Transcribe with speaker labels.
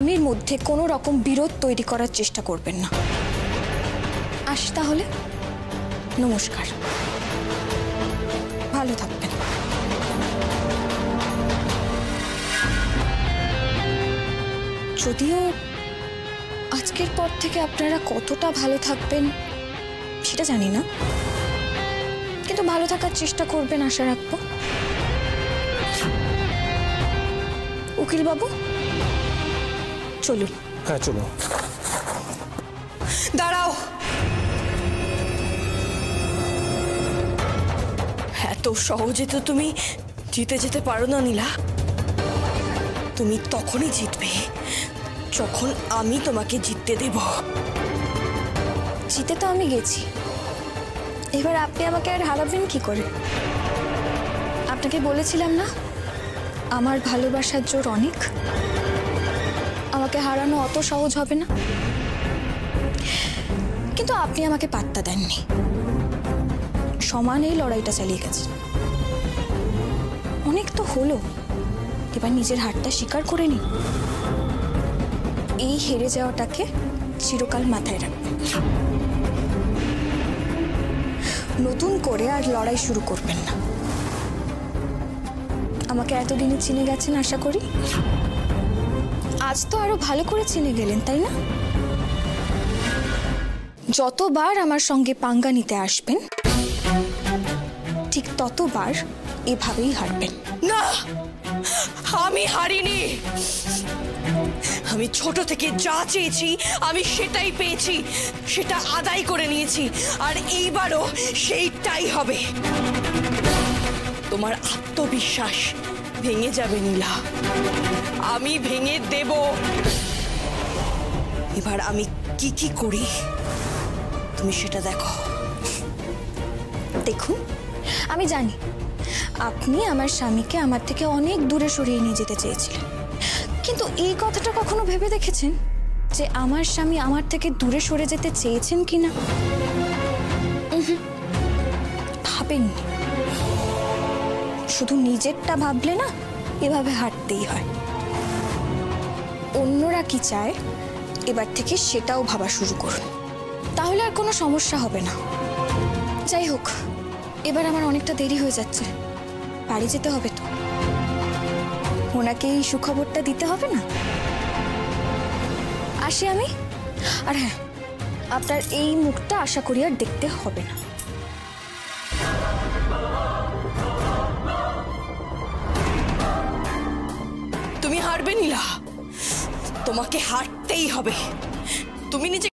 Speaker 1: স্বামীর মধ্যে কোনো রকম বিরোধ তৈরি করার চেষ্টা করবেন না। আসি তাহলে, নমস্কার, ভালো থাকবেন। যদিও আজকের পর থেকে আপনারা কতটা ভালো থাকবেন সেটা জানি না, কিন্তু ভালো থাকার চেষ্টা করবেন আশা রাখবো। উকিল বাবু চলুন।
Speaker 2: হ্যাঁ চলো।
Speaker 3: দাঁড়াও, এত সহজে তো তুমি জিতে যেতে পারো না নীলা। তুমি তখনই জিতবে যখন আমি তোমাকে জিততে দেব।
Speaker 1: জিতে তো আমি গেছি, এবার আপনি আমাকে আর হারাবেন কি করে? আপনাকে বলেছিলাম না আমার ভালোবাসার জোর অনেক, আমাকে হারানো অত সহজ হবে না। কিন্তু আপনি আমাকে পাত্তা দেননি, সমানেই লড়াইটা চালিয়ে গেছেন। অনেক তো হলো, এবার নিজের হারটা স্বীকার করে নিন। এই হেরে যাওয়াটাকে চিরকাল মাথায় রাখবেন, নতুন করে আর লড়াই শুরু করবেন না। আমাকে এতদিনে চিনে গেছেন আশা করি, আজ তো আরো ভালো করে চিনে গেলেন তাই না? যতবার আমার সঙ্গে পাঙ্গা নিতে আসবেন ঠিক ততবার এভাবেই হারবেন।
Speaker 3: না, আমি হারিনি। আমি ছোট থেকে যা চেয়েছি আমি সেটাই পেয়েছি, সেটা আদায় করে নিয়েছি, আর এইবারও সেইটাই হবে। তোমার আত্মবিশ্বাস ভেঙে যাবে নীলা, আমি ভেঙে দেব। এবার আমি কি কি করি তুমি সেটা দেখো।
Speaker 1: দেখুন, আমি জানি আপনি আমার স্বামীকে আমার থেকে অনেক দূরে সরিয়ে নিয়ে যেতে চেয়েছিলেন, কিন্তু এই কথাটা কখনো ভেবে দেখেছেন যে আমার স্বামী আমার থেকে দূরে সরে যেতে চেয়েছেন কিনা? ভাবেননি। শুধু নিজেরটা ভাবলে না এভাবে হাঁটতেই হয়। অন্যরা কি চায় এবার থেকে সেটাও ভাবা শুরু করুন, তাহলে আর কোনো সমস্যা হবে না। যাই হোক, এবার আমার অনেকটা দেরি হয়ে যাচ্ছে, বাড়ি যেতে হবে তো। ওনাকে এই সুখবরটা দিতে হবে না। আসি আমি। আর হ্যাঁ, আপনার এই মুখটা আশা করি আর দেখতে হবে না।
Speaker 3: তুমি হারবে নীলা, তোমাকে হারতেই হবে। তুমি নিজে